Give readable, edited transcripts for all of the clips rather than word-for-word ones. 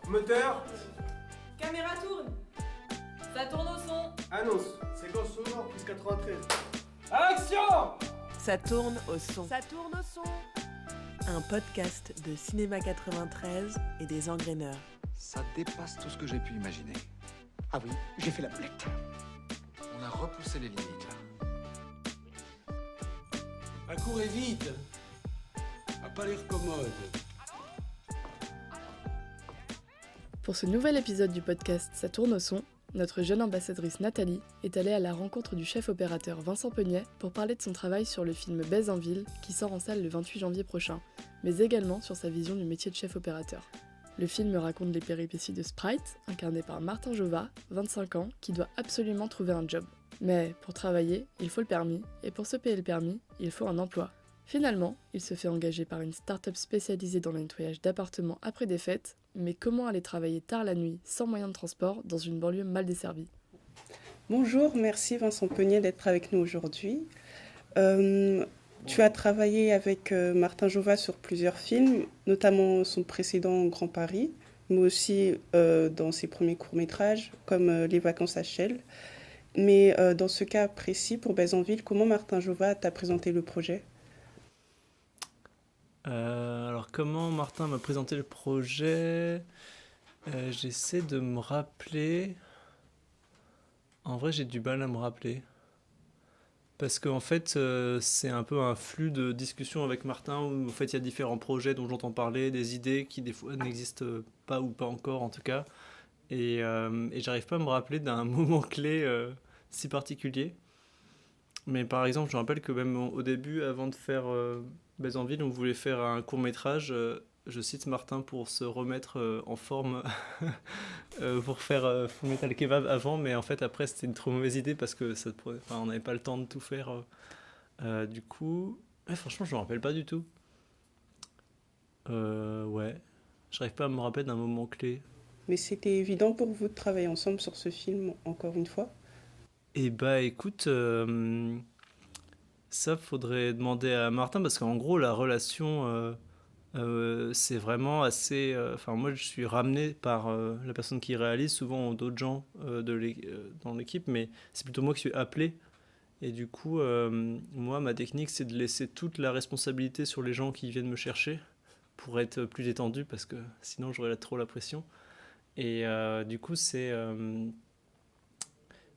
Moteur. Caméra tourne. Ça tourne au son. Annonce. Séquence sonore plus 93. Action. Ça tourne au son. Ça tourne au son. Un podcast de Cinéma 93 et des Engraineurs. Ça dépasse tout ce que j'ai pu imaginer. Ah oui, j'ai fait la boulette. On a repoussé les limites, là. Accourez vite. A pas l'air commode. Pour ce nouvel épisode du podcast Ça tourne au son, notre jeune ambassadrice Nathalie est allée à la rencontre du chef opérateur Vincent Peugnet pour parler de son travail sur le film Baise en ville qui sort en salle le 28 janvier prochain, mais également sur sa vision du métier de chef opérateur. Le film raconte les péripéties de Sprite, incarné par Martin Jova, 25 ans, qui doit absolument trouver un job. Mais pour travailler, il faut le permis, et pour se payer le permis, il faut un emploi. Finalement, il se fait engager par une start-up spécialisée dans le nettoyage d'appartements après des fêtes, mais comment aller travailler tard la nuit, sans moyen de transport, dans une banlieue mal desservie ? Bonjour, merci Vincent Peugnet d'être avec nous aujourd'hui. Tu as travaillé avec Martin Jova sur plusieurs films, notamment son précédent Grand Paris, mais aussi dans ses premiers courts-métrages, comme Les Vacances à Chelles. Mais dans ce cas précis, pour Baise en ville, comment Martin Jova t'a présenté le projet ? Alors comment Martin m'a présenté le projet, j'essaie de me rappeler. En vrai j'ai du mal à me rappeler. Parce qu'en fait c'est un peu un flux de discussions avec Martin où en fait il y a différents projets dont j'entends parler, des idées qui des fois n'existent pas ou pas encore en tout cas. Et j'arrive pas à me rappeler d'un moment clé si particulier. Mais par exemple je me rappelle que même au début avant de faire... Baise en ville, on voulait faire un court-métrage, je cite Martin, pour se remettre en forme pour faire Full Metal Kebab avant, mais en fait après c'était une trop mauvaise idée parce que on n'avait pas le temps de tout faire. Du coup, franchement je me rappelle pas du tout. Ouais, j'arrive pas à me rappeler d'un moment clé. Mais c'était évident pour vous de travailler ensemble sur ce film, encore une fois ? Eh bah écoute... Ça, faudrait demander à Martin, parce qu'en gros, la relation, c'est vraiment assez... moi, je suis ramené par la personne qui réalise, souvent d'autres gens dans l'équipe, mais c'est plutôt moi qui suis appelé. Et du coup, moi, ma technique, c'est de laisser toute la responsabilité sur les gens qui viennent me chercher, pour être plus détendu, parce que sinon, j'aurais trop la pression. Et du coup, c'est...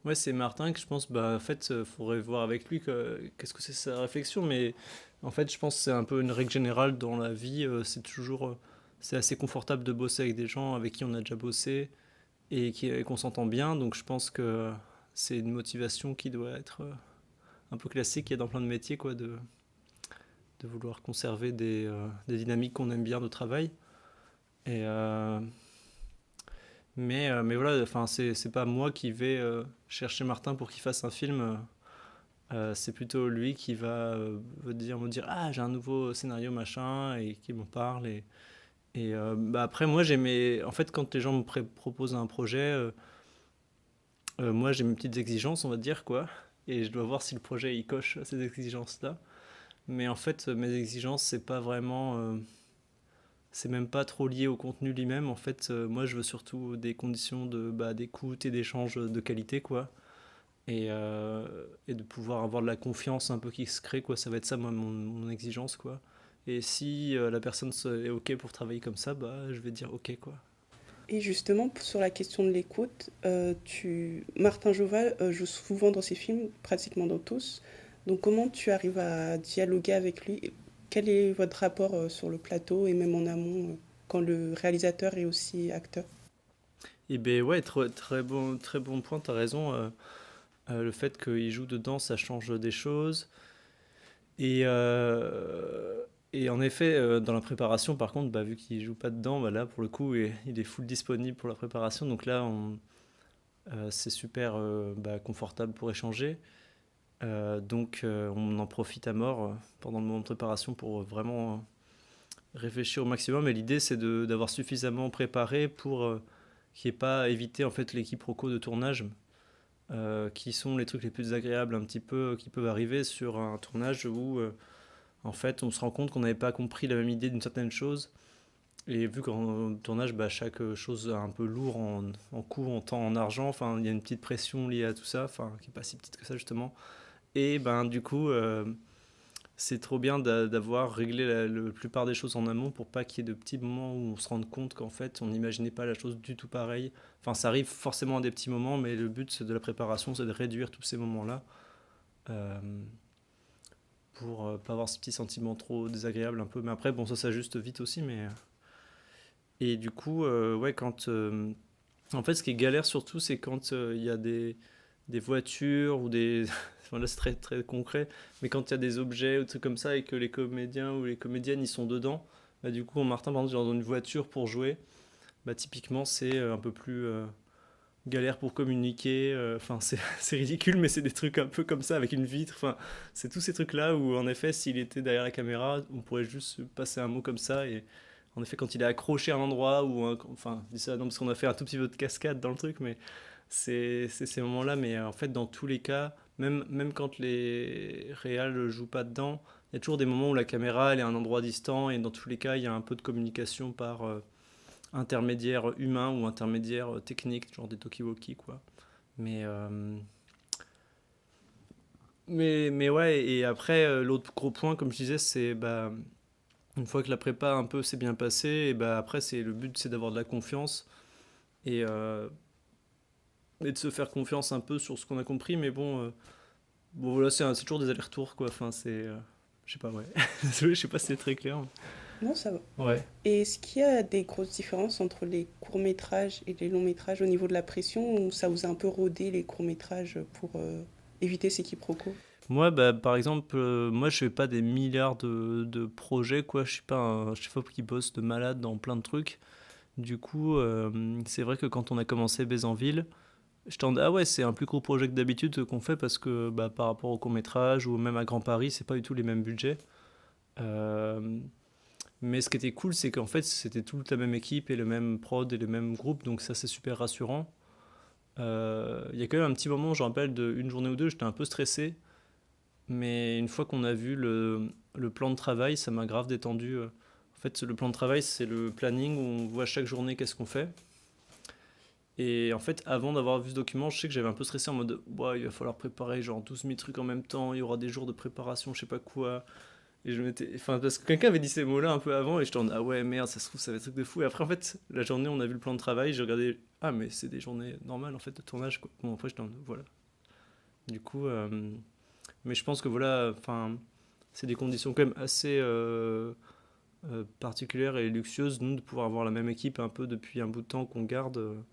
Ouais, c'est Martin que je pense, en fait, faudrait voir avec lui qu'est-ce que c'est sa réflexion, mais en fait, je pense que c'est un peu une règle générale dans la vie, c'est assez confortable de bosser avec des gens avec qui on a déjà bossé et qu'on s'entend bien, donc je pense que c'est une motivation qui doit être un peu classique, qu'il y a dans plein de métiers, quoi, de vouloir conserver des dynamiques qu'on aime bien de travail. Et... Mais voilà, c'est pas moi qui vais chercher Martin pour qu'il fasse un film. C'est plutôt lui qui va me dire ah, j'ai un nouveau scénario machin et qui m'en parle. Et après, moi, en fait, quand les gens me proposent un projet, moi, j'ai mes petites exigences, on va dire, quoi. Et je dois voir si le projet il coche ces exigences-là. Mais en fait, mes exigences, c'est pas vraiment. C'est même pas trop lié au contenu lui-même. En fait, moi, je veux surtout des conditions d'écoute et d'échange de qualité, quoi. Et de pouvoir avoir de la confiance un peu qui se crée, quoi. Ça va être ça, moi, mon exigence, quoi. Et si la personne est OK pour travailler comme ça, je vais dire OK, quoi. Et justement, sur la question de l'écoute, Martin Jova joue souvent dans ses films, pratiquement dans tous. Donc comment tu arrives à dialoguer avec lui ? Quel est votre rapport sur le plateau et même en amont quand le réalisateur est aussi acteur ? Eh bien ouais, très bon point, t'as raison. Le fait qu'il joue dedans, ça change des choses. Et en effet, dans la préparation, par contre, vu qu'il joue pas dedans, là pour le coup, il est full disponible pour la préparation. Donc là, c'est super confortable pour échanger. Donc on en profite à mort pendant le moment de préparation pour vraiment réfléchir au maximum, et l'idée c'est d'avoir suffisamment préparé pour qu'il n'y ait pas à éviter en fait les quiproquos de tournage qui sont les trucs les plus agréables un petit peu qui peuvent arriver sur un tournage où en fait on se rend compte qu'on n'avait pas compris la même idée d'une certaine chose Et vu qu'en tournage, bah, chaque chose est un peu lourd en coût, en temps, en argent, enfin, il y a une petite pression liée à tout ça, enfin, qui n'est pas si petite que ça justement. Et ben, du coup, c'est trop bien d'avoir réglé la plupart des choses en amont pour pas qu'il y ait de petits moments où on se rende compte qu'en fait, on n'imaginait pas la chose du tout pareil. Enfin, ça arrive forcément à des petits moments, mais le but de la préparation, c'est de réduire tous ces moments-là euh, pour pas avoir ce petit sentiment trop désagréable un peu. Mais après, bon, ça s'ajuste vite aussi, mais... Et du coup, ouais, en fait, ce qui est galère surtout, c'est quand il y a des voitures ou des... Enfin, là, c'est très, très concret. Mais quand il y a des objets ou des trucs comme ça et que les comédiens ou les comédiennes, ils sont dedans, bah, du coup, Martin, par exemple, dans une voiture pour jouer, bah, typiquement, c'est un peu plus galère pour communiquer. Enfin, c'est ridicule, mais c'est des trucs un peu comme ça, avec une vitre. Enfin, c'est tous ces trucs-là où, en effet, s'il était derrière la caméra, on pourrait juste passer un mot comme ça et... En effet, quand il est accroché à un endroit ou enfin, je dis ça non parce qu'on a fait un tout petit peu de cascade dans le truc, mais c'est ces moments-là. Mais en fait, dans tous les cas, même quand les réals ne jouent pas dedans, il y a toujours des moments où la caméra elle est à un endroit distant et dans tous les cas, il y a un peu de communication par intermédiaire humain ou intermédiaire technique, genre des talkie-walkie, quoi. Mais, euh, mais ouais, et après, l'autre gros point, comme je disais, c'est bah, une fois que la prépa un peu s'est bien passée, et bah après c'est le but c'est d'avoir de la confiance et, euh, et de se faire confiance un peu sur ce qu'on a compris, mais bon voilà c'est toujours des allers-retours quoi. Enfin je sais pas ouais, désolé je sais pas si c'est très clair. Non, ça va. Ouais. Et est-ce qu'il y a des grosses différences entre les courts-métrages et les longs-métrages au niveau de la pression ou ça vous a un peu rodé les courts-métrages pour éviter ces quiproquos? Moi bah par exemple moi je fais pas des milliards de projets quoi, je suis pas un chef qui bosse de malade dans plein de trucs. Du coup c'est vrai que quand on a commencé Bézanville, j'étais en ah ouais, c'est un plus gros projet que d'habitude qu'on fait parce que bah, par rapport au court-métrage ou même à Grand Paris, c'est pas du tout les mêmes budgets. Euh, mais ce qui était cool, c'est qu'en fait, c'était toute la même équipe et le même prod et le même groupe, donc ça, c'est super rassurant. Il y a quand même un petit moment, je me rappelle, d'une journée ou deux, j'étais un peu stressé, mais une fois qu'on a vu le plan de travail, ça m'a grave détendu. En fait, le plan de travail, c'est le planning où on voit chaque journée qu'est-ce qu'on fait. Et en fait, avant d'avoir vu ce document, je sais que j'avais un peu stressé en mode ouais, il va falloir préparer genre 12 000 trucs en même temps, il y aura des jours de préparation, je sais pas quoi. Et je m'étais. Enfin, parce que quelqu'un avait dit ces mots-là un peu avant et j'étais en ah ouais, merde, ça se trouve, ça va être un truc de fou. Et après, en fait, la journée, on a vu le plan de travail, j'ai regardé ah, mais c'est des journées normales en fait de tournage quoi. Bon, après, j'étais en voilà. Du coup, mais je pense que voilà, enfin, c'est des conditions quand même assez particulières et luxueuses, nous, de pouvoir avoir la même équipe un peu depuis un bout de temps qu'on garde.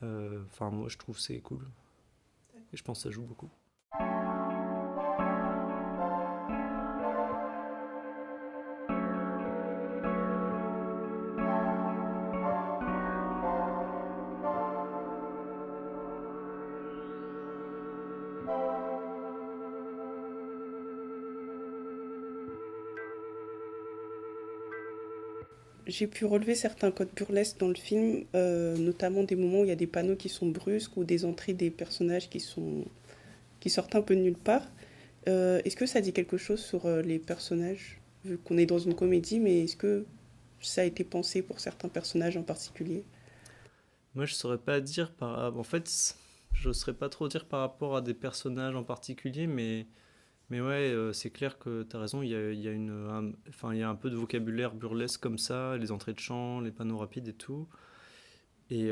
Enfin, moi, je trouve c'est cool. Et je pense que ça joue beaucoup. J'ai pu relever certains codes burlesques dans le film, notamment des moments où il y a des panneaux qui sont brusques ou des entrées des personnages qui sortent un peu de nulle part. Est-ce que ça dit quelque chose sur les personnages, vu qu'on est dans une comédie, mais est-ce que ça a été pensé pour certains personnages en particulier? Moi, je saurais pas dire par. En fait, je saurais pas trop dire par rapport à des personnages en particulier, mais ouais, c'est clair que tu as raison. Il y a enfin, il y a un peu de vocabulaire burlesque comme ça, les entrées de chant, les panneaux rapides et tout. Et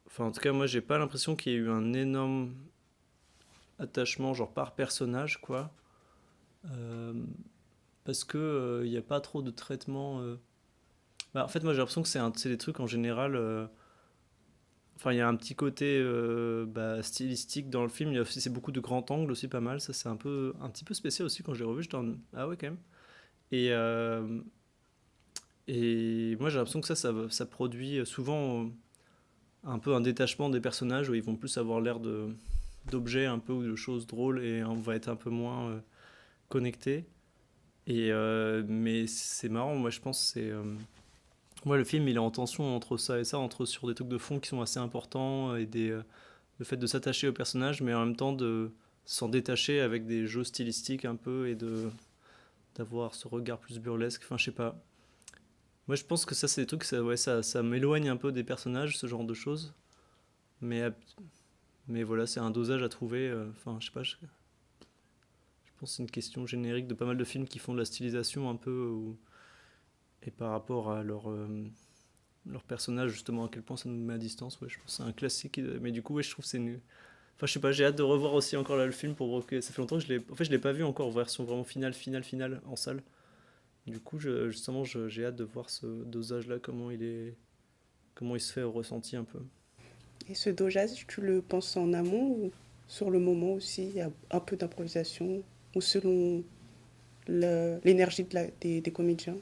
enfin, en tout cas, moi, j'ai pas l'impression qu'il y ait eu un énorme attachement, genre par personnage, quoi. Euh, Parce que il y a pas trop de traitement. Bah, en fait, moi, j'ai l'impression que c'est des trucs en général. Enfin, il y a un petit côté bah, stylistique dans le film. Il y a aussi, c'est beaucoup de grands angles aussi, pas mal. Ça, c'est un petit peu spécial aussi quand je l'ai revu. Ah ouais, quand même. Et, euh, et moi, j'ai l'impression que ça produit souvent un peu un détachement des personnages où ils vont plus avoir l'air d'objets un peu ou de choses drôles et on va être un peu moins connecté. Mais c'est marrant, moi, je pense que c'est. Ouais, le film, il est en tension entre ça et ça, entre sur des trucs de fond qui sont assez importants et le fait de s'attacher au personnage, mais en même temps de s'en détacher avec des jeux stylistiques un peu et d'avoir ce regard plus burlesque. Enfin, je sais pas. Moi, je pense que ça, c'est des trucs, ça m'éloigne un peu des personnages, ce genre de choses. Mais voilà, c'est un dosage à trouver. Enfin, je sais pas. Je pense que c'est une question générique de pas mal de films qui font de la stylisation un peu. Et par rapport à leur personnage, justement, à quel point ça nous met à distance. Ouais, je pense que c'est un classique. Mais du coup, ouais, je trouve que c'est nul. Enfin, je sais pas, j'ai hâte de revoir aussi encore là, le film pour voir que ça fait longtemps que je l'ai pas vu encore, version vraiment finale en salle. Du coup, justement, j'ai hâte de voir ce dosage-là, comment il se fait au ressenti un peu. Et ce dosage, tu le penses en amont ou sur le moment aussi, il y a un peu d'improvisation ou selon l'énergie des comédiens?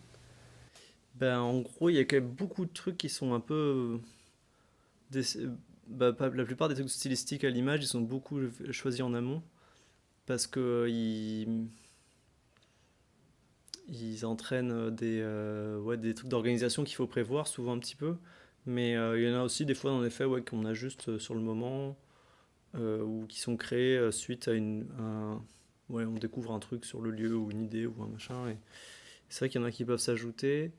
Ben, en gros, il y a quand même beaucoup de trucs qui sont un peu... la plupart des trucs stylistiques à l'image, ils sont beaucoup choisis en amont parce que ils entraînent des trucs d'organisation qu'il faut prévoir souvent un petit peu. Mais il y en a aussi des fois, en effet, qu'on a juste sur le moment ou qui sont créés suite à on découvre un truc sur le lieu ou une idée ou un machin. Et c'est vrai qu'il y en a qui peuvent s'ajouter.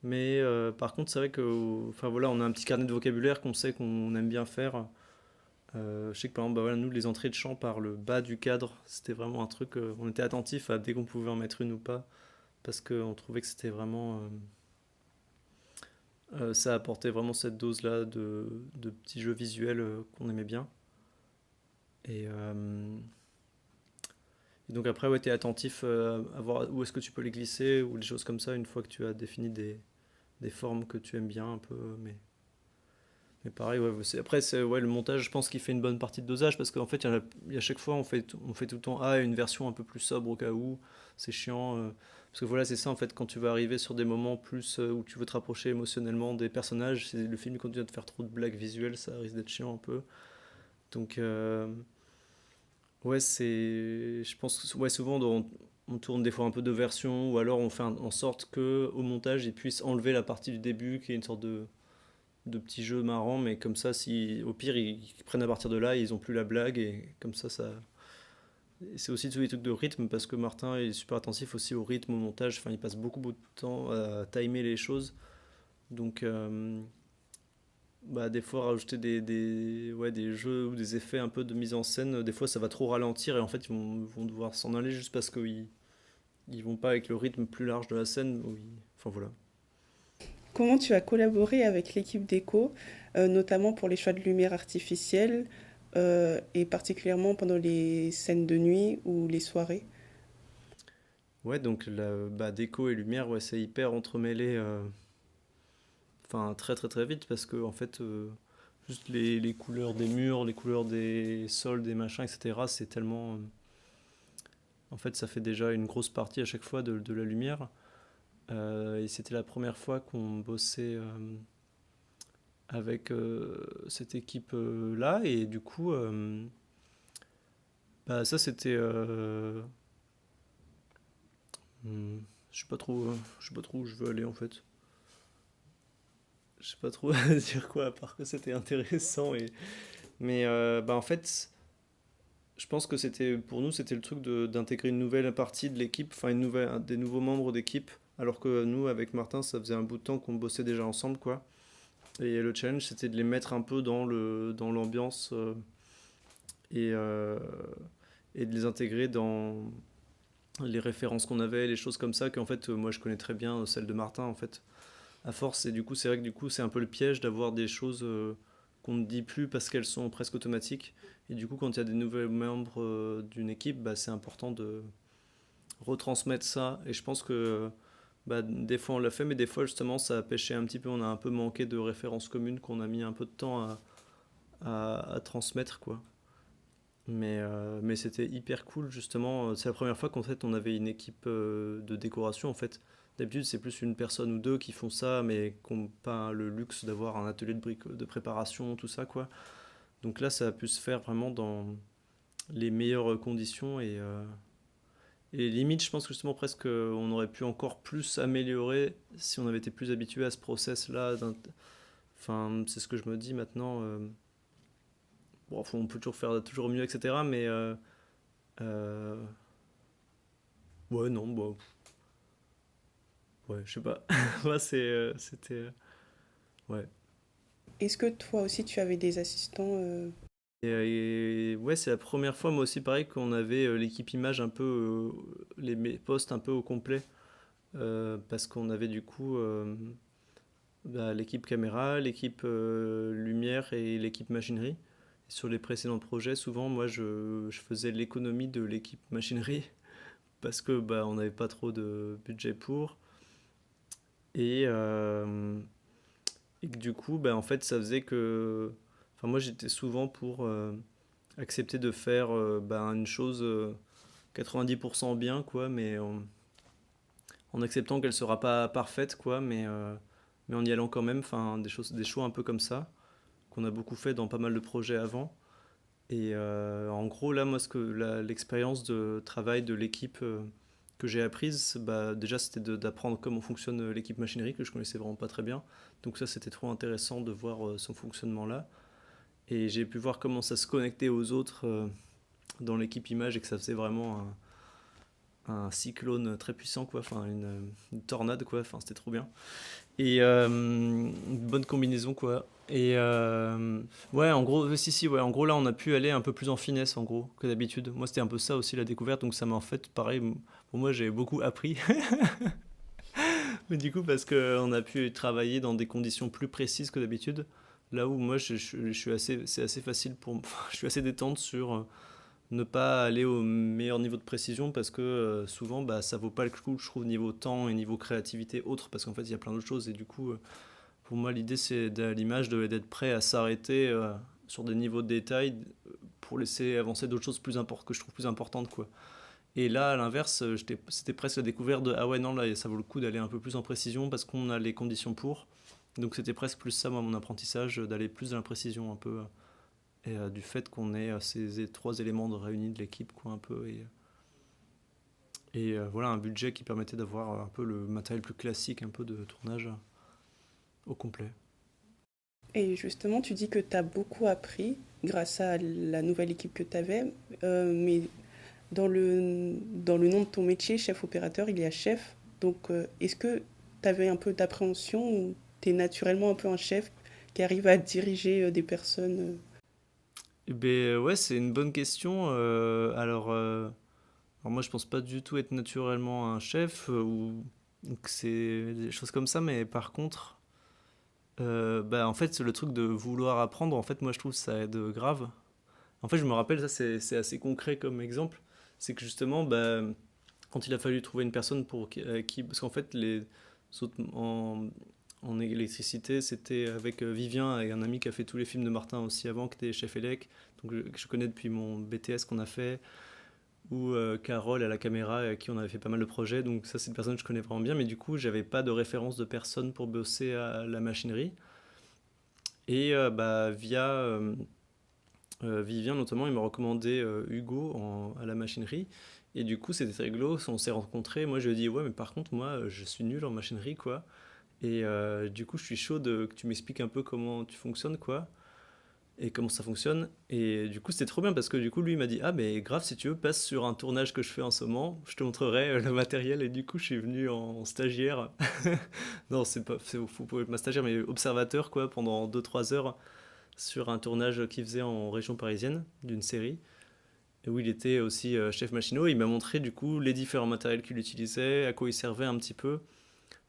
Mais par contre, c'est vrai que, enfin voilà, on a un petit carnet de vocabulaire qu'on sait qu'on aime bien faire. Je sais que par exemple, nous, les entrées de chant par le bas du cadre, c'était vraiment un truc. On était attentif à dès qu'on pouvait en mettre une ou pas, parce qu'on trouvait que c'était vraiment. Ça apportait vraiment cette dose-là de petits jeux visuels qu'on aimait bien. Et donc après, ouais, t'es attentif à voir où est-ce que tu peux les glisser ou des choses comme ça une fois que tu as défini des formes que tu aimes bien un peu. Mais pareil, ouais, après, le montage, je pense qu'il fait une bonne partie de dosage parce qu'en fait, il y a chaque fois, on fait tout le temps une version un peu plus sobre au cas où. C'est chiant. Parce que voilà, c'est ça en fait, quand tu vas arriver sur des moments plus où tu veux te rapprocher émotionnellement des personnages, si le film continue à te faire trop de blagues visuelles, ça risque d'être chiant un peu. Donc, ouais, je pense que souvent on tourne des fois un peu de versions ou alors on fait en sorte qu'au montage ils puissent enlever la partie du début qui est une sorte de petit jeu marrant, mais comme ça, si au pire ils prennent à partir de là, ils ont plus la blague et comme ça. C'est aussi tous les trucs de rythme parce que Martin est super attentif aussi au rythme, au montage. Enfin, il passe beaucoup de temps à timer les choses. Donc, des fois, rajouter des jeux ou des effets un peu de mise en scène, des fois ça va trop ralentir et en fait, ils vont devoir s'en aller juste parce qu'ils vont pas avec le rythme plus large de la scène. Enfin, voilà. Comment tu as collaboré avec l'équipe déco, notamment pour les choix de lumière artificielle et particulièrement pendant les scènes de nuit ou les soirées? Ouais, donc déco et lumière, ouais, c'est hyper entremêlé, enfin très très très vite parce que en fait, juste les couleurs des murs, les couleurs des sols, des machins, etc. C'est tellement, en fait, ça fait déjà une grosse partie à chaque fois de la lumière. Et c'était la première fois qu'on bossait avec cette équipe-là. Et du coup, ça c'était... je sais pas trop où je veux aller en fait. Je sais pas trop dire quoi à part que c'était intéressant. Mais en fait, je pense que pour nous c'était le truc d'intégrer une nouvelle partie de l'équipe, enfin des nouveaux membres d'équipe. Alors que nous, avec Martin, ça faisait un bout de temps qu'on bossait déjà ensemble, quoi. Et le challenge, c'était de les mettre un peu dans l'ambiance et de les intégrer dans les références qu'on avait, les choses comme ça, qu'en fait, moi, je connais très bien celle de Martin, en fait, à force. Et du coup, c'est vrai que c'est un peu le piège d'avoir des choses qu'on ne dit plus parce qu'elles sont presque automatiques. Et du coup, quand il y a des nouveaux membres d'une équipe, c'est important de retransmettre ça. Et je pense que des fois on l'a fait, mais des fois justement ça a pêché un petit peu, on a un peu manqué de références communes qu'on a mis un peu de temps à transmettre, quoi. Mais c'était hyper cool justement, c'est la première fois qu'en fait on avait une équipe de décoration en fait. D'habitude c'est plus une personne ou deux qui font ça, mais qui n'ont pas le luxe d'avoir un atelier de préparation, tout ça, quoi. Donc là ça a pu se faire vraiment dans les meilleures conditions et limite, je pense que justement, presque, on aurait pu encore plus améliorer si on avait été plus habitué à ce process-là. Enfin, c'est ce que je me dis maintenant. On peut toujours faire toujours mieux, etc. Mais Ouais, non, bah, ouais, je sais pas. Ouais, c'était... ouais. Est-ce que toi aussi tu avais des assistants Et ouais, c'est la première fois, moi aussi, pareil, qu'on avait l'équipe image un peu, les postes un peu au complet. Parce qu'on avait du coup l'équipe caméra, l'équipe lumière et l'équipe machinerie. Sur les précédents projets, souvent, moi, je faisais l'économie de l'équipe machinerie parce que on n'avait pas trop de budget pour. Et, et que du coup, en fait, ça faisait que... Enfin, moi, j'étais souvent pour accepter de faire une chose 90% bien, quoi, mais en acceptant qu'elle sera pas parfaite, quoi, mais en y allant quand même, enfin, des choix un peu comme ça, qu'on a beaucoup fait dans pas mal de projets avant. Et en gros, là, moi, l'expérience de travail de l'équipe que j'ai apprise, déjà, c'était d'apprendre comment fonctionne l'équipe machinerie, que je connaissais vraiment pas très bien. Donc ça, c'était trop intéressant de voir son fonctionnement là. Et j'ai pu voir comment ça se connectait aux autres dans l'équipe image et que ça faisait vraiment un cyclone très puissant, quoi. Enfin, une tornade, quoi. Enfin, c'était trop bien. Et une bonne combinaison, quoi. Et ouais, en gros, si, ouais, en gros, là, on a pu aller un peu plus en finesse, en gros, que d'habitude. Moi, c'était un peu ça aussi, la découverte. Donc, ça m'a en fait, pareil, pour moi, j'ai beaucoup appris. Mais du coup, parce qu'on a pu travailler dans des conditions plus précises que d'habitude. Là où moi, je suis assez, c'est assez facile pour je suis assez détente sur ne pas aller au meilleur niveau de précision parce que souvent ça vaut pas le coup, je trouve, niveau temps et niveau créativité autre, parce qu'en fait il y a plein d'autres choses. Et du coup pour moi l'idée c'est à l'image d'être prêt à s'arrêter sur des niveaux de détail pour laisser avancer d'autres choses que je trouve plus importantes, quoi. Et là à l'inverse c'était presque la découverte de ah ouais, non, là ça vaut le coup d'aller un peu plus en précision parce qu'on a les conditions pour. Donc c'était presque plus ça, moi, mon apprentissage, d'aller plus dans la précision un peu, et du fait qu'on ait ces trois éléments réunis de l'équipe, quoi, un peu, et voilà, un budget qui permettait d'avoir un peu le matériel plus classique, un peu de tournage au complet. Et justement, tu dis que tu as beaucoup appris grâce à la nouvelle équipe que tu avais, mais dans le nom de ton métier, chef opérateur, il y a chef. Donc, est-ce que tu avais un peu d'appréhension ou tu es naturellement un peu un chef qui arrive à diriger des personnes Eh ben ouais, c'est une bonne question. Alors moi, je pense pas du tout être naturellement un chef ou que c'est des choses comme ça, mais par contre, en fait, le truc de vouloir apprendre, en fait, moi, je trouve ça aide grave. En fait, je me rappelle, ça, c'est assez concret comme exemple. C'est que justement, quand il a fallu trouver une personne parce qu'en fait, les autres en électricité, c'était avec Vivien et un ami qui a fait tous les films de Martin aussi avant, qui était chef élec, donc que je connais depuis mon BTS qu'on a fait, ou Carole à la caméra, avec qui on avait fait pas mal de projets. Donc ça, c'est une personne que je connais vraiment bien, mais du coup, j'avais pas de référence de personne pour bosser à la machinerie. Et via Vivien notamment, il m'a recommandé Hugo à la machinerie. Et du coup, c'était très rigolo. On s'est rencontrés. Moi, je lui ai dit ouais, mais par contre, moi, je suis nul en machinerie, quoi. Et du coup, je suis chaud que tu m'expliques un peu comment tu fonctionnes, quoi, et comment ça fonctionne. Et du coup, c'était trop bien parce que du coup, lui, il m'a dit ah, mais grave, si tu veux, passe sur un tournage que je fais en ce moment, je te montrerai le matériel. Et du coup, je suis venu en stagiaire. Non, faut pas être ma stagiaire, mais observateur, quoi, pendant 2-3 heures sur un tournage qu'il faisait en région parisienne d'une série. Et où il était aussi chef machinot. Et il m'a montré du coup les différents matériels qu'il utilisait, à quoi il servait un petit peu.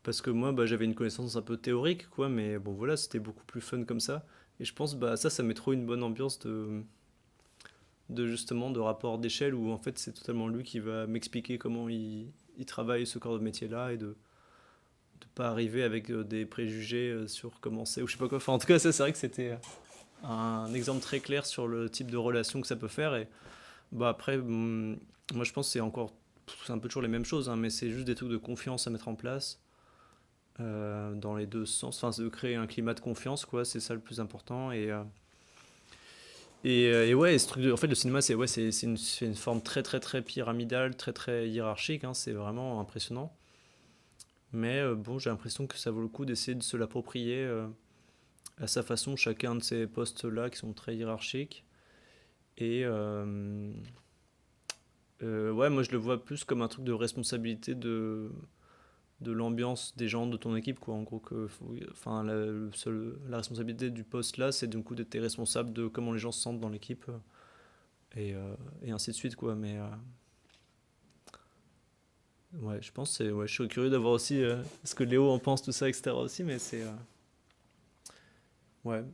Parce que moi, j'avais une connaissance un peu théorique, quoi, mais bon, voilà, c'était beaucoup plus fun comme ça. Et je pense, ça met trop une bonne ambiance justement, de rapport d'échelle, où en fait, c'est totalement lui qui va m'expliquer comment il travaille ce corps de métier-là, et de pas arriver avec des préjugés sur comment c'est, ou je sais pas quoi. Enfin, en tout cas, ça, c'est vrai que c'était un exemple très clair sur le type de relation que ça peut faire. Et après, moi, je pense que c'est un peu toujours les mêmes choses, hein, mais c'est juste des trucs de confiance à mettre en place. Dans les deux sens, enfin de créer un climat de confiance, quoi, c'est ça le plus important. Et ouais, en fait, le cinéma, c'est une forme très très très pyramidale, très très hiérarchique, hein, c'est vraiment impressionnant. Mais bon, j'ai l'impression que ça vaut le coup d'essayer de se l'approprier à sa façon, chacun de ces postes là qui sont très hiérarchiques. Et Ouais, moi je le vois plus comme un truc de responsabilité de l'ambiance des gens de ton équipe, quoi. En gros, enfin, la responsabilité du poste là, c'est du coup d'être responsable de comment les gens se sentent dans l'équipe et ainsi de suite, quoi. Mais ouais, je pense que ouais, je suis curieux d'avoir aussi ce que Léo en pense, tout ça, etc. aussi, mais c'est ouais.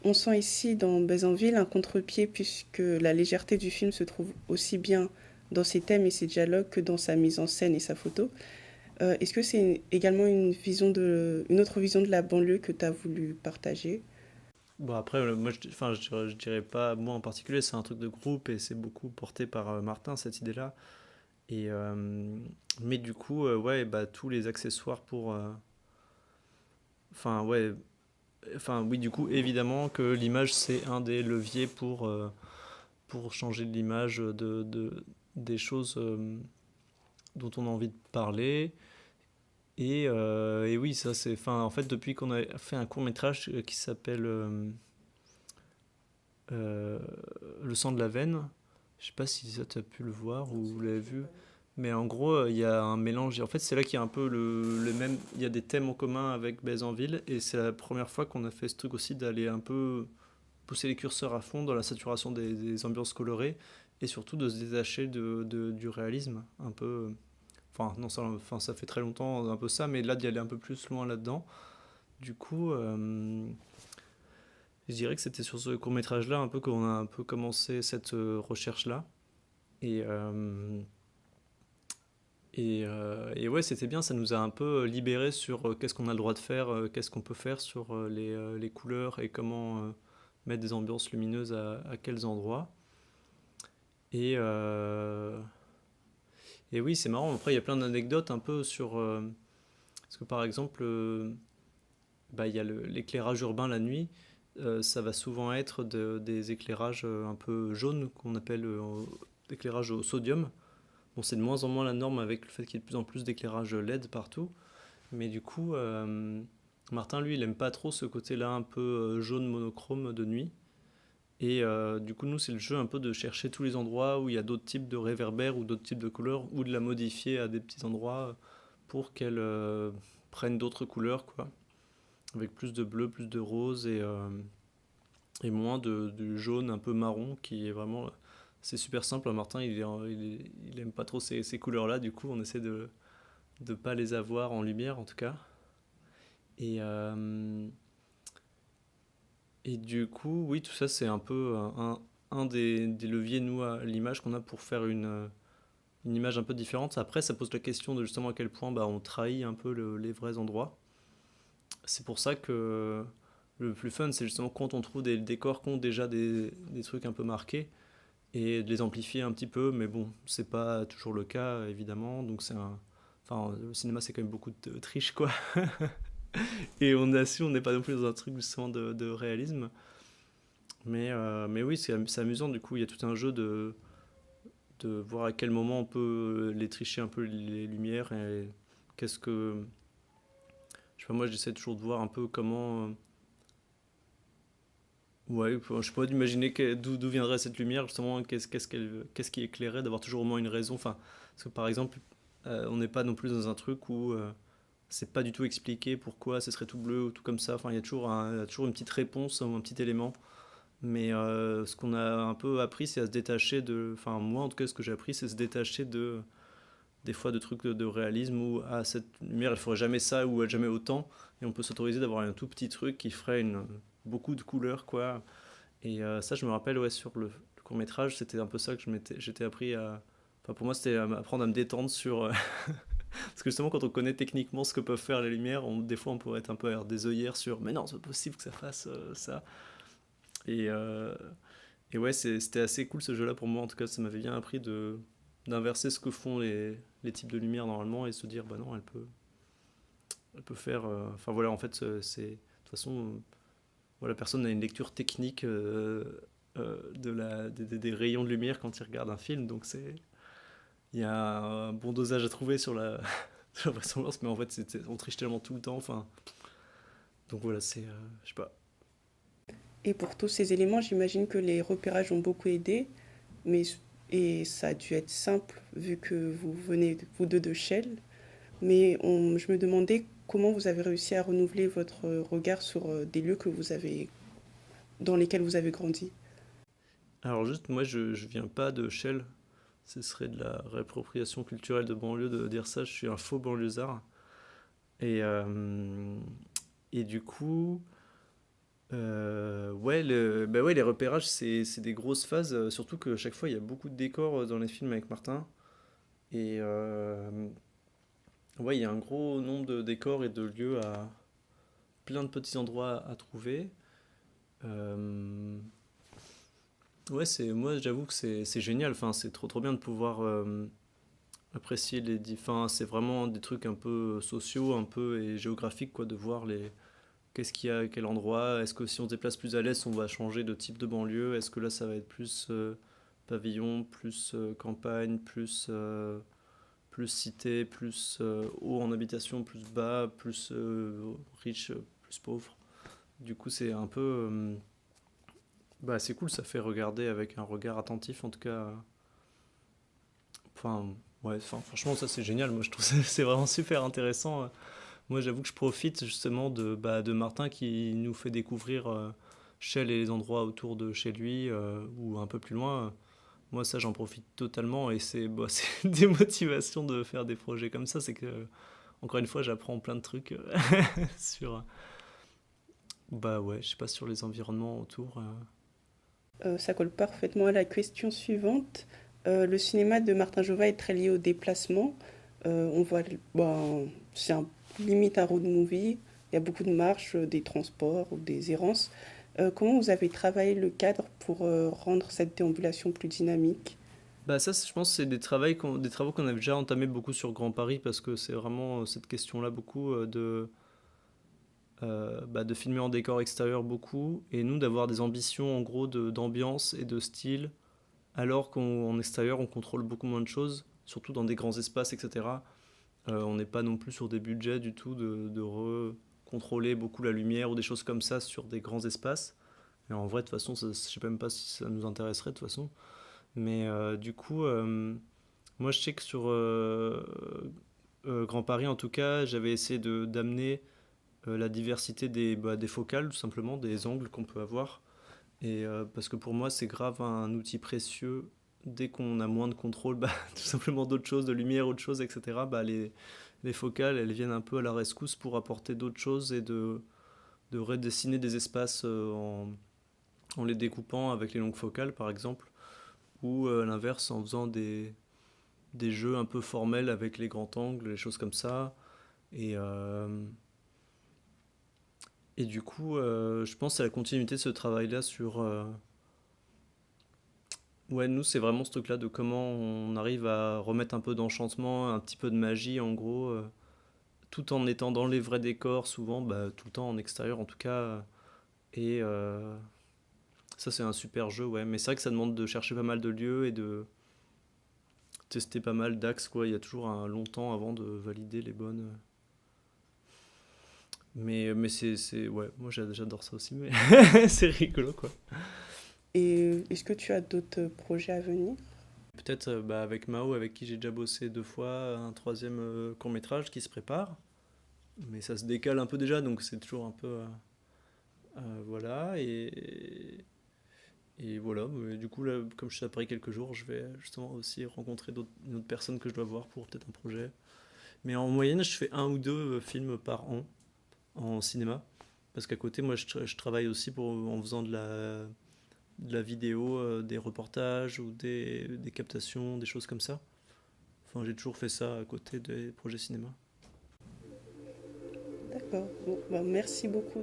On sent ici dans Bézanville un contre-pied puisque la légèreté du film se trouve aussi bien dans ses thèmes et ses dialogues que dans sa mise en scène et sa photo. Est-ce que c'est également une autre vision de la banlieue que tu as voulu partager? Bon, après, moi, je dirais pas moi en particulier, c'est un truc de groupe et c'est beaucoup porté par Martin, cette idée-là. Et, mais du coup, ouais, bah, tous les accessoires pour. Enfin, ouais. Enfin, oui, du coup, évidemment que l'image, c'est un des leviers pour changer l'image des choses dont on a envie de parler. Et oui, ça, c'est. Enfin, en fait, depuis qu'on a fait un court-métrage qui s'appelle euh, Le sang de la veine, je sais pas si ça tu as pu le voir ou vous l'avez vu. Mais en gros, il y a un mélange. En fait, c'est là qu'il y a un peu le même. Il y a des thèmes en commun avec Bézanville. Et c'est la première fois qu'on a fait ce truc aussi d'aller un peu pousser les curseurs à fond dans la saturation des ambiances colorées. Et surtout de se détacher du réalisme. Un peu. Enfin, non, ça fait très longtemps un peu ça. Mais là, d'y aller un peu plus loin là-dedans. Du coup, je dirais que c'était sur ce court-métrage-là un peu qu'on a un peu commencé cette recherche-là. Et. Et ouais, c'était bien, ça nous a un peu libéré sur qu'est-ce qu'on a le droit de faire, qu'est-ce qu'on peut faire sur les couleurs et comment mettre des ambiances lumineuses à quels endroits. Et, euh, et oui, c'est marrant, après il y a plein d'anecdotes un peu sur... parce que par exemple, bah, il y a l'éclairage urbain la nuit, ça va souvent être des éclairages un peu jaunes qu'on appelle éclairage au sodium. Bon, c'est de moins en moins la norme avec le fait qu'il y ait de plus en plus d'éclairage LED partout. Mais du coup, Martin, lui, il aime pas trop ce côté-là un peu jaune monochrome de nuit. Et du coup, nous, c'est le jeu un peu de chercher tous les endroits où il y a d'autres types de réverbères ou d'autres types de couleurs, ou de la modifier à des petits endroits pour qu'elle prenne d'autres couleurs, quoi. Avec plus de bleu, plus de rose et moins du jaune un peu marron qui est vraiment... C'est super simple, Martin, il aime pas trop ces couleurs-là, du coup on essaie de ne pas les avoir en lumière en tout cas. Et, euh, et du coup, oui, tout ça c'est un peu un des leviers, nous, à l'image qu'on a pour faire une image un peu différente. Après, ça pose la question de justement à quel point bah, on trahit un peu les vrais endroits. C'est pour ça que le plus fun, c'est justement quand on trouve des décors qui ont déjà des trucs un peu marqués et de les amplifier un petit peu, mais bon, c'est pas toujours le cas, évidemment. Donc enfin, le cinéma, c'est quand même beaucoup de triche, quoi. Et on a su, on n'est pas non plus dans un truc justement de réalisme. Mais oui, c'est amusant, du coup, il y a tout un jeu de voir à quel moment on peut les tricher un peu les lumières et qu'est-ce que... Je sais pas, moi, j'essaie toujours de voir un peu comment... Ouais, je sais pas d'imaginer d'où viendrait cette lumière, justement, qu'est-ce qui éclairait, d'avoir toujours au moins une raison. Enfin, parce que par exemple, on n'est pas non plus dans un truc où c'est pas du tout expliqué pourquoi ce serait tout bleu ou tout comme ça. Enfin, il y a toujours une petite réponse ou un petit élément. Mais ce qu'on a un peu appris, c'est à se détacher de. Enfin, moi en tout cas, ce que j'ai appris, c'est se détacher des fois de trucs de réalisme où cette lumière elle ferait jamais ça ou jamais autant et on peut s'autoriser d'avoir un tout petit truc qui ferait beaucoup de couleurs quoi. Et ça je me rappelle ouais sur le court métrage c'était un peu ça que j'étais appris à enfin pour moi c'était apprendre à me détendre sur parce que justement quand on connaît techniquement ce que peuvent faire les lumières des fois on pourrait être un peu des œillères sur mais non c'est pas possible que ça fasse ça et, euh, et ouais c'était assez cool ce jeu là pour moi en tout cas ça m'avait bien appris d'inverser ce que font les types de lumière normalement et se dire bah non elle peut faire enfin voilà en fait c'est de toute façon voilà personne n'a une lecture technique des rayons de lumière quand ils regardent un film. Donc il y a un bon dosage à trouver sur la vraisemblance, mais en fait on triche tellement tout le temps. Enfin, donc voilà, je sais pas. Et pour tous ces éléments, j'imagine que les repérages ont beaucoup aidé, et ça a dû être simple vu que vous venez, vous deux, de Chelles. Mais je me demandais comment vous avez réussi à renouveler votre regard sur des lieux dans lesquels vous avez grandi. Alors juste, moi je viens pas de Chelles, ce serait de la réappropriation culturelle de banlieue de dire ça, je suis un faux banlieusard. Et du coup, les repérages c'est des grosses phases, surtout que chaque fois il y a beaucoup de décors dans les films avec Martin. Et il y a un gros nombre de décors et de lieux plein de petits endroits à trouver. Moi j'avoue que c'est génial, enfin, c'est trop bien de pouvoir apprécier c'est vraiment des trucs un peu sociaux, un peu et géographiques, quoi, de voir qu'est-ce qu'il y a à quel endroit, est-ce que si on se déplace plus à l'est on va changer de type de banlieue, est-ce que là ça va être plus pavillon, plus campagne, plus cité, plus haut en habitation, plus bas, plus riche, plus pauvre. Du coup c'est un peu... c'est cool, ça fait regarder avec un regard attentif, en tout cas. Franchement, ça c'est génial. Moi, je trouve que c'est vraiment super intéressant. Moi, j'avoue que je profite justement de Martin qui nous fait découvrir Chelles et les endroits autour de chez lui ou un peu plus loin. Moi, ça, j'en profite totalement et c'est des motivations de faire des projets comme ça. C'est que, encore une fois, j'apprends plein de trucs sur. Je sais pas, sur les environnements autour. Ça colle parfaitement à la question suivante. Le cinéma de Martin Jova est très lié au déplacement. On voit, c'est limite un road movie. Il y a beaucoup de marches, des transports ou des errances. Comment vous avez travaillé le cadre pour rendre cette déambulation plus dynamique ? Ça, je pense que c'est des travaux qu'on a déjà entamés beaucoup sur Grand Paris, parce que c'est vraiment cette question-là beaucoup de filmer en décor extérieur beaucoup, et nous d'avoir des ambitions en gros d'ambiance et de style, alors qu'en extérieur on contrôle beaucoup moins de choses, surtout dans des grands espaces, etc. On n'est pas non plus sur des budgets du tout de recontrôler beaucoup la lumière ou des choses comme ça sur des grands espaces. Et en vrai, de toute façon, je sais même pas si ça nous intéresserait de toute façon. Mais du coup, moi je sais que sur Grand Paris en tout cas, j'avais essayé d'amener la diversité des focales, tout simplement, des angles qu'on peut avoir. Et parce que pour moi, c'est grave un outil précieux. Dès qu'on a moins de contrôle, tout simplement d'autres choses, de lumière, autre chose, etc., les focales, elles viennent un peu à la rescousse pour apporter d'autres choses et de redessiner des espaces en les découpant avec les longues focales, par exemple, ou à l'inverse, en faisant des jeux un peu formels avec les grands angles, les choses comme ça. Et du coup, je pense que c'est la continuité de ce travail-là sur... nous, c'est vraiment ce truc-là de comment on arrive à remettre un peu d'enchantement, un petit peu de magie, en gros, tout en étant dans les vrais décors, souvent, tout le temps en extérieur, en tout cas. Et ça, c'est un super jeu, ouais. Mais c'est vrai que ça demande de chercher pas mal de lieux et de tester pas mal d'axes, quoi. Il y a toujours un long temps avant de valider les bonnes... Mais c'est ouais, moi j'adore ça aussi, mais c'est rigolo, quoi. Et est-ce que tu as d'autres projets à venir ? Peut-être avec Mao, avec qui j'ai déjà bossé 2 fois, un 3e court-métrage qui se prépare. Mais ça se décale un peu déjà, donc c'est toujours un peu... voilà, et voilà. Mais du coup, là, comme je suis à Paris quelques jours, je vais justement aussi rencontrer une autre personne que je dois voir pour peut-être un projet. Mais en moyenne, je fais 1 ou 2 films par an en cinéma, parce qu'à côté moi je travaille aussi en faisant de la vidéo, des reportages ou des captations, des choses comme ça. Enfin, j'ai toujours fait ça à côté des projets cinéma. D'accord, merci beaucoup.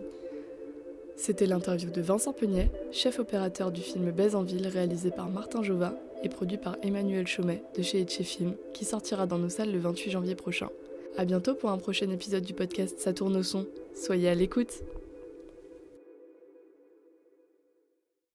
C'était l'interview de Vincent Peugnet, chef opérateur du film Baise en ville, réalisé par Martin Jova et produit par Emmanuel Chaumet de chez Etchefilm, qui sortira dans nos salles le 28 janvier prochain. À bientôt pour un prochain épisode du podcast Ça tourne au son. Soyez à l'écoute.